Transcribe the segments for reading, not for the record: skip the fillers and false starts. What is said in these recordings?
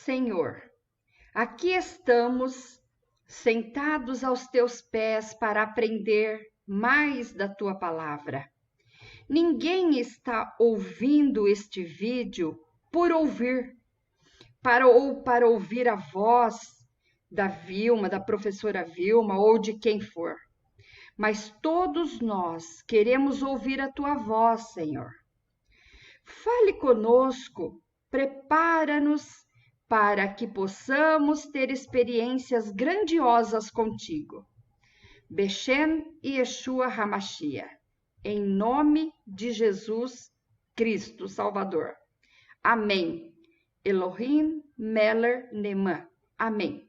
Senhor, aqui estamos sentados aos teus pés para aprender mais da tua palavra. Ninguém está ouvindo este vídeo por ouvir, para ouvir a voz da Vilma, da professora Vilma ou de quem for. Mas todos nós queremos ouvir a tua voz, Senhor. Fale conosco, prepara-nos para que possamos ter experiências grandiosas contigo. Beshem Yeshua HaMashiach, em nome de Jesus Cristo Salvador. Amém. Elohim Meler Neman. Amém.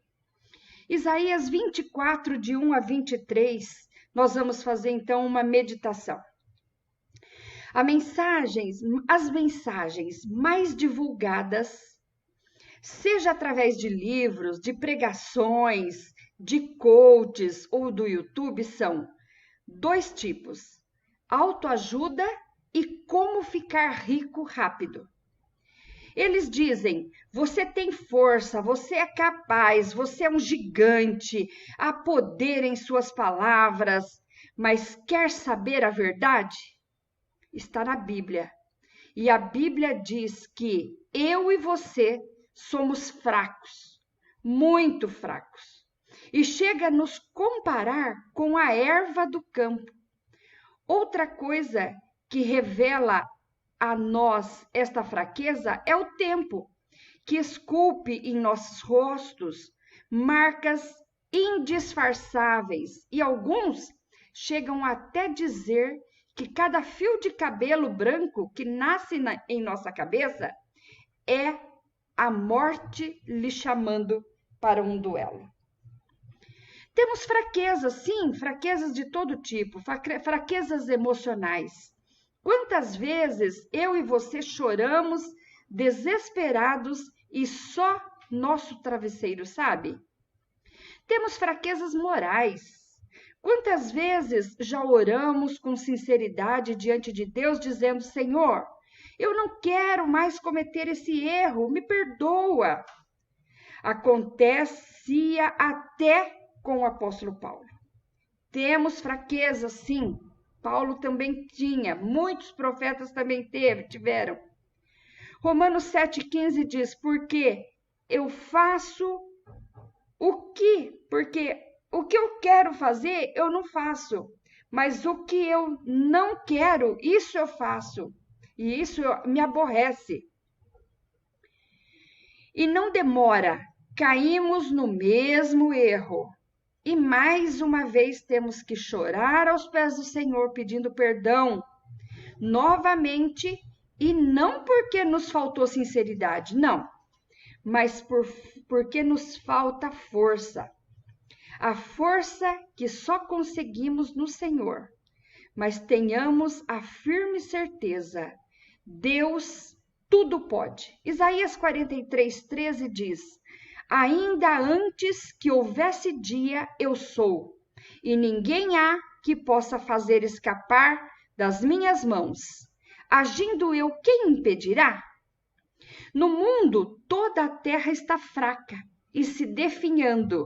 Isaías 24, de 1 a 23, nós vamos fazer então uma meditação. As mensagens mais divulgadas, seja através de livros, de pregações, de coaches ou do YouTube, são dois tipos: autoajuda e como ficar rico rápido. Eles dizem: você tem força, você é capaz, você é um gigante, há poder em suas palavras, mas quer saber a verdade? Está na Bíblia. E a Bíblia diz que eu e você somos fracos, muito fracos. E chega a nos comparar com a erva do campo. Outra coisa que revela a nós esta fraqueza é o tempo, que esculpe em nossos rostos marcas indisfarçáveis. E alguns chegam até dizer que cada fio de cabelo branco que nasce em nossa cabeça é a morte lhe chamando para um duelo. Temos fraquezas, sim, fraquezas de todo tipo, fraquezas emocionais. Quantas vezes eu e você choramos desesperados e só nosso travesseiro sabe? Temos fraquezas morais. Quantas vezes já oramos com sinceridade diante de Deus, dizendo: Senhor, eu não quero mais cometer esse erro, me perdoa. Acontecia até com o apóstolo Paulo. Temos fraquezas, sim. Paulo também tinha, muitos profetas também tiveram. Romanos 7,15 diz: porque eu faço porque o que eu quero fazer, eu não faço. Mas o que eu não quero, isso eu faço. E isso me aborrece. E não demora, caímos no mesmo erro. E mais uma vez temos que chorar aos pés do Senhor, pedindo perdão. Novamente, e não porque nos faltou sinceridade, não. Mas porque nos falta força. A força que só conseguimos no Senhor. Mas tenhamos a firme certeza: Deus tudo pode. Isaías 43:13 diz: ainda antes que houvesse dia, eu sou, e ninguém há que possa fazer escapar das minhas mãos. Agindo eu, quem impedirá? No mundo, toda a terra está fraca e se definhando.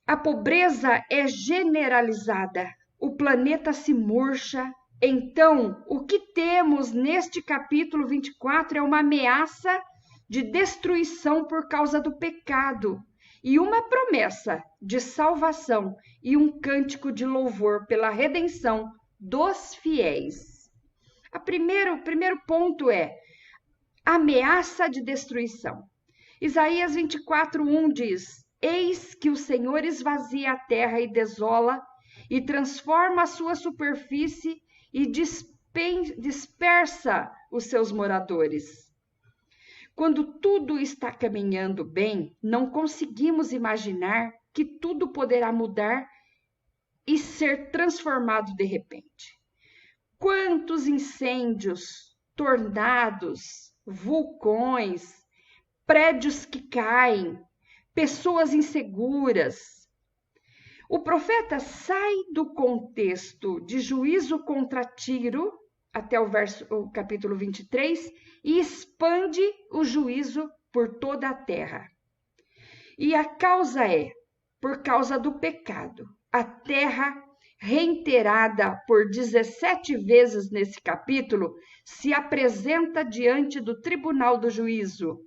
A pobreza é generalizada, o planeta se murcha. Então, o que temos neste capítulo 24 é uma ameaça de destruição por causa do pecado e uma promessa de salvação e um cântico de louvor pela redenção dos fiéis. O primeiro ponto é ameaça de destruição. Isaías 24:1 diz: eis que o Senhor esvazia a terra e desola, e transforma a sua superfície e dispersa os seus moradores. Quando tudo está caminhando bem, não conseguimos imaginar que tudo poderá mudar e ser transformado de repente. Quantos incêndios, tornados, vulcões, prédios que caem, pessoas inseguras. O profeta sai do contexto de juízo contra Tiro, até o capítulo 23, e expande o juízo por toda a terra. E a causa é, por causa do pecado. A terra, reiterada por 17 vezes nesse capítulo, se apresenta diante do tribunal do juízo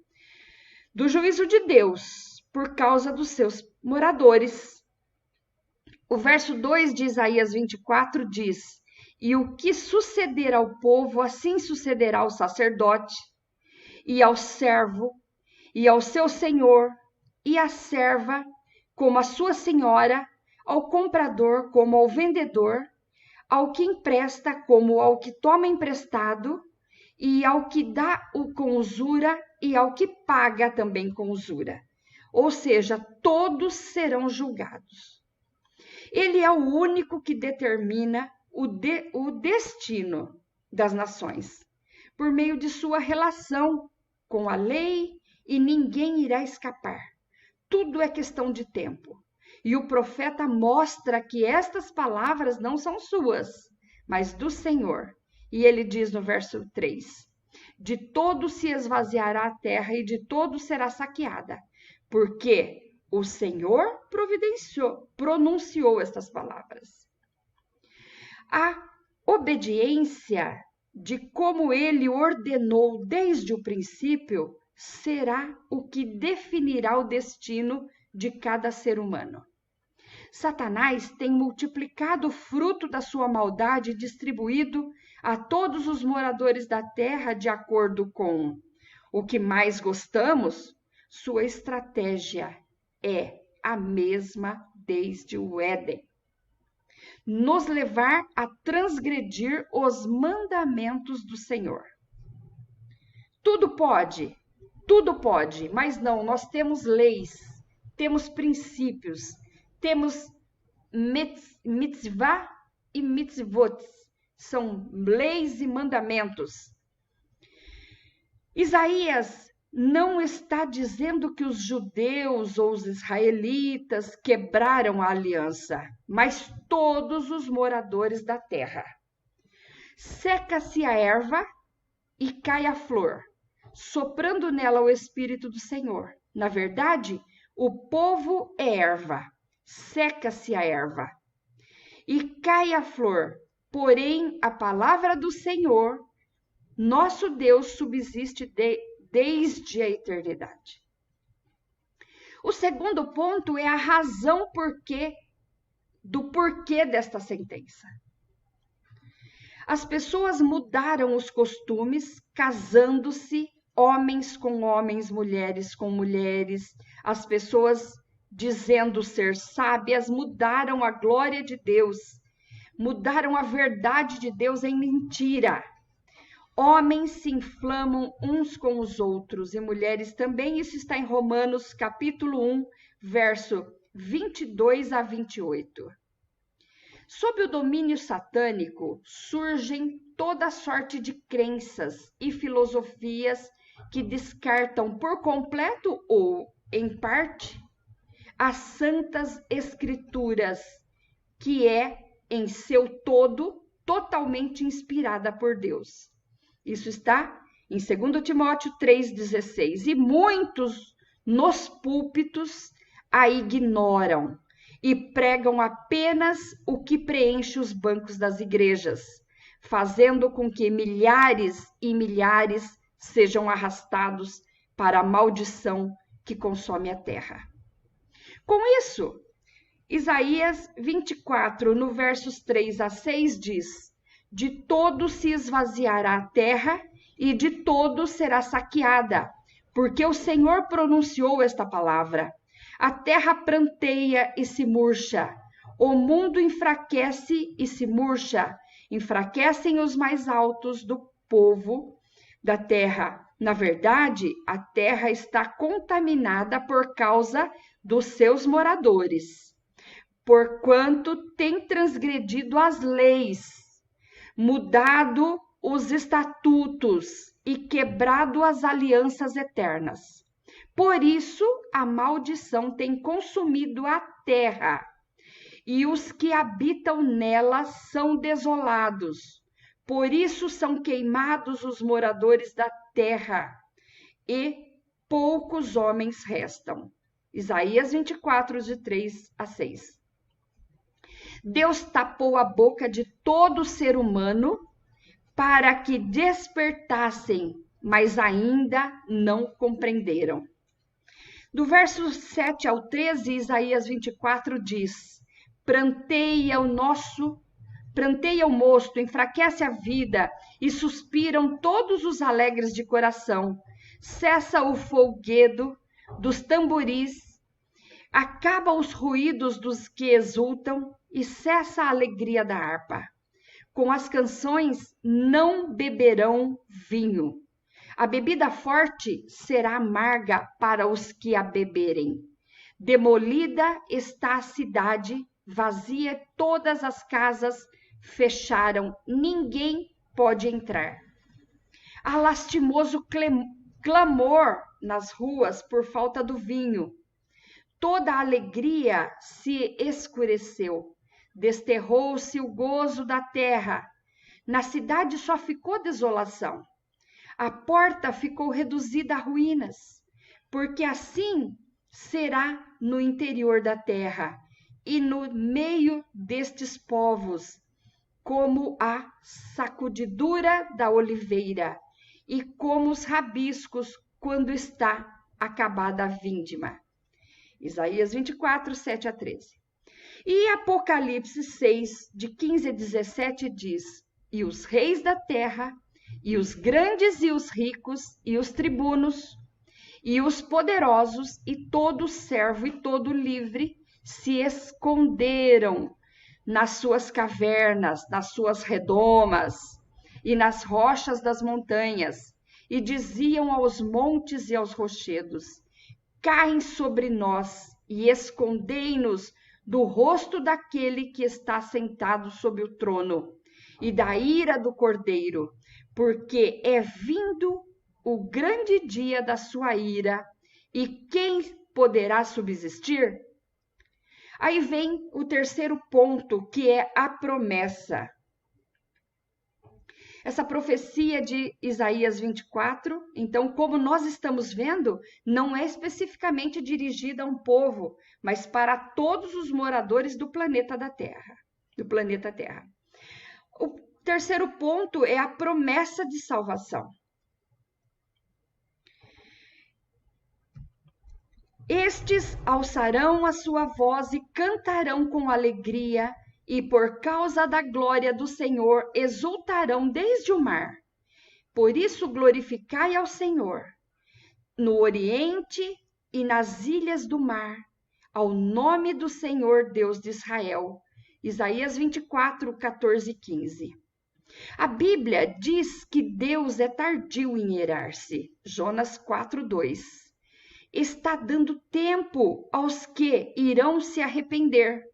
de Deus, por causa dos seus moradores. O verso 2 de Isaías 24 diz: e o que suceder ao povo, assim sucederá ao sacerdote, e ao servo, e ao seu senhor, e à serva, como a sua senhora, ao comprador como ao vendedor, ao que empresta como ao que toma emprestado, e ao que dá com usura, e ao que paga também com usura. Ou seja, todos serão julgados. Ele é o único que determina o destino das nações, por meio de sua relação com a lei, e ninguém irá escapar. Tudo é questão de tempo. E o profeta mostra que estas palavras não são suas, mas do Senhor. E ele diz no verso 3: de todo se esvaziará a terra e de todo será saqueada, porque o Senhor pronunciou estas palavras. A obediência de como ele ordenou desde o princípio será o que definirá o destino de cada ser humano. Satanás tem multiplicado o fruto da sua maldade e distribuído a todos os moradores da terra de acordo com o que mais gostamos. Sua estratégia é a mesma desde o Éden: nos levar a transgredir os mandamentos do Senhor. Tudo pode, mas não, nós temos leis, temos princípios, temos mitzvah e mitzvot, são leis e mandamentos. Isaías não está dizendo que os judeus ou os israelitas quebraram a aliança, mas todos os moradores da terra. Seca-se a erva e cai a flor, soprando nela o Espírito do Senhor. Na verdade, o povo é erva, seca-se a erva e cai a flor, porém a palavra do Senhor, nosso Deus, subsiste desde a eternidade. O segundo ponto é a razão do porquê desta sentença. As pessoas mudaram os costumes, casando-se, homens com homens, mulheres com mulheres. As pessoas, dizendo ser sábias, mudaram a glória de Deus, mudaram a verdade de Deus em mentira. Homens se inflamam uns com os outros, e mulheres também. Isso está em Romanos, capítulo 1, verso 22 a 28. Sob o domínio satânico, surgem toda sorte de crenças e filosofias que descartam por completo ou, em parte, as santas escrituras, que é, em seu todo, totalmente inspirada por Deus. Isso está em 2 Timóteo 3,16. E muitos nos púlpitos a ignoram e pregam apenas o que preenche os bancos das igrejas, fazendo com que milhares e milhares sejam arrastados para a maldição que consome a terra. Com isso, Isaías 24, no versos 3 a 6, diz: de todo se esvaziará a terra e de todo será saqueada, porque o Senhor pronunciou esta palavra. A terra pranteia e se murcha, o mundo enfraquece e se murcha, enfraquecem os mais altos do povo da terra. Na verdade, a terra está contaminada por causa dos seus moradores, porquanto tem transgredido as leis, mudado os estatutos e quebrado as alianças eternas. Por isso, a maldição tem consumido a terra, e os que habitam nela são desolados. Por isso são queimados os moradores da terra, e poucos homens restam. Isaías 24, de 3 a 6. Deus tapou a boca de todo ser humano para que despertassem, mas ainda não compreenderam. Do verso 7 ao 13, Isaías 24 diz: pranteia o mosto, enfraquece a vida, e suspiram todos os alegres de coração. Cessa o folguedo dos tamboris, acaba os ruídos dos que exultam, e cessa a alegria da harpa. Com as canções não beberão vinho. A bebida forte será amarga para os que a beberem. Demolida está a cidade, vazia todas as casas fecharam, ninguém pode entrar. Há lastimoso clamor nas ruas por falta do vinho. Toda a alegria se escureceu, desterrou-se o gozo da terra. Na cidade só ficou desolação. A porta ficou reduzida a ruínas, porque assim será no interior da terra e no meio destes povos, como a sacudidura da oliveira e como os rabiscos quando está acabada a vindima. Isaías 24, 7 a 13. E Apocalipse 6, de 15 a 17 diz: e os reis da terra, e os grandes e os ricos, e os tribunos, e os poderosos, e todo servo e todo livre, se esconderam nas suas cavernas, nas suas redomas, e nas rochas das montanhas, e diziam aos montes e aos rochedos: caem sobre nós, e escondei-nos do rosto daquele que está sentado sobre o trono, e da ira do Cordeiro, porque é vindo o grande dia da sua ira, e quem poderá subsistir? Aí vem o terceiro ponto, que é a promessa. Essa profecia de Isaías 24, então, como nós estamos vendo, não é especificamente dirigida a um povo, mas para todos os moradores do planeta Terra. O terceiro ponto é a promessa de salvação. Estes alçarão a sua voz e cantarão com alegria, e por causa da glória do Senhor exultarão desde o mar. Por isso glorificai ao Senhor, no Oriente e nas ilhas do mar, ao nome do Senhor Deus de Israel. Isaías 24, 14 e 15. A Bíblia diz que Deus é tardio em irar-se. Jonas 4, 2. Está dando tempo aos que irão se arrepender,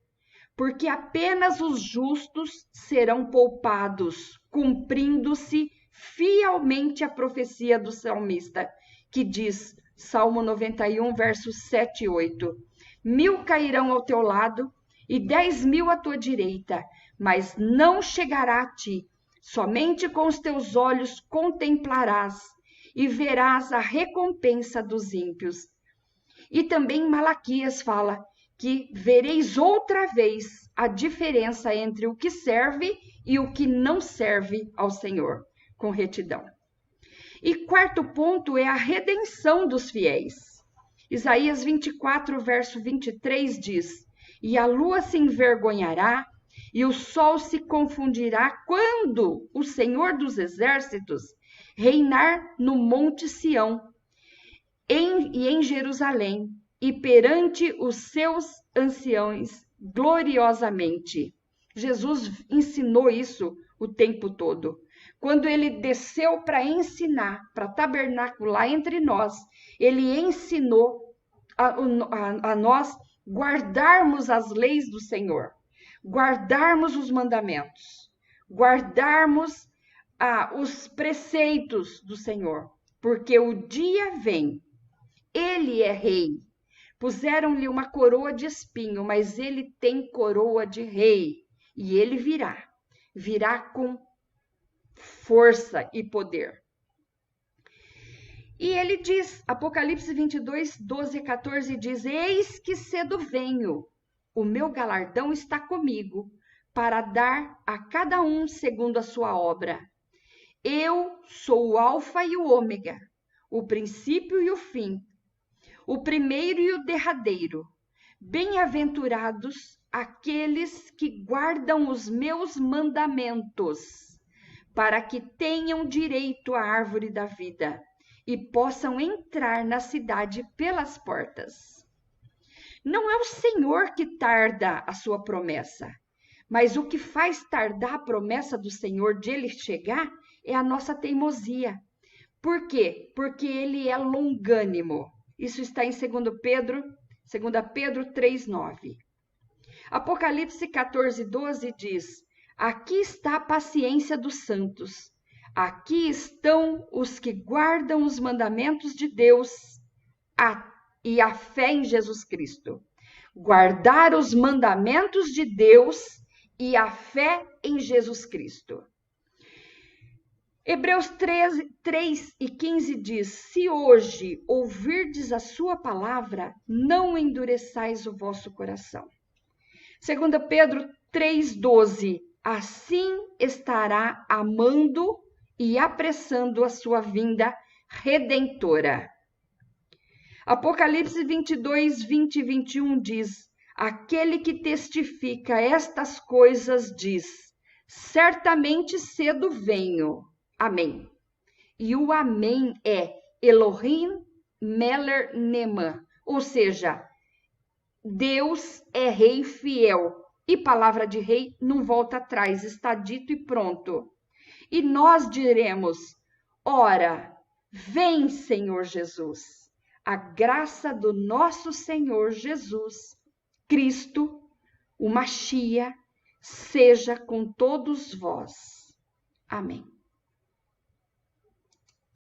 porque apenas os justos serão poupados, cumprindo-se fielmente a profecia do salmista, que diz, Salmo 91, versos 7 e 8, 1000 cairão ao teu lado e 10.000 à tua direita, mas não chegará a ti. Somente com os teus olhos contemplarás e verás a recompensa dos ímpios. E também Malaquias fala que vereis outra vez a diferença entre o que serve e o que não serve ao Senhor, com retidão. E quarto ponto é a redenção dos fiéis. Isaías 24, verso 23 diz: e a lua se envergonhará, e o sol se confundirá quando o Senhor dos Exércitos reinar no Monte Sião e em Jerusalém, e perante os seus anciãos gloriosamente. Jesus ensinou isso o tempo todo. Quando ele desceu para ensinar, para tabernacular entre nós, ele ensinou a nós guardarmos as leis do Senhor, guardarmos os mandamentos, guardarmos os preceitos do Senhor, porque o dia vem, ele é rei. Puseram-lhe uma coroa de espinho, mas ele tem coroa de rei, e ele virá com força e poder. E ele diz, Apocalipse 22, 12 e 14 diz: Eis que cedo venho, o meu galardão está comigo, para dar a cada um segundo a sua obra. Eu sou o Alfa e o Ômega, o princípio e o fim, o primeiro e o derradeiro. Bem-aventurados aqueles que guardam os meus mandamentos, para que tenham direito à árvore da vida e possam entrar na cidade pelas portas. Não é o Senhor que tarda a sua promessa, mas o que faz tardar a promessa do Senhor de ele chegar é a nossa teimosia. Por quê? Porque ele é longânimo. Isso está em 2 Pedro 3:9. Apocalipse 14:12 diz: Aqui está a paciência dos santos. Aqui estão os que guardam os mandamentos de Deus e a fé em Jesus Cristo. Guardar os mandamentos de Deus e a fé em Jesus Cristo. Hebreus 3:15 diz: Se hoje ouvirdes a sua palavra, não endureçais o vosso coração. 2 Pedro 3:12: Assim estará amando e apressando a sua vinda redentora. Apocalipse 22, 20 e 21 diz: Aquele que testifica estas coisas diz: Certamente cedo venho. Amém. E o amém é Elohim Meler Neman, ou seja, Deus é rei fiel. E palavra de rei não volta atrás, está dito e pronto. E nós diremos: ora, vem, Senhor Jesus. A graça do nosso Senhor Jesus Cristo, o Machia, seja com todos vós. Amém.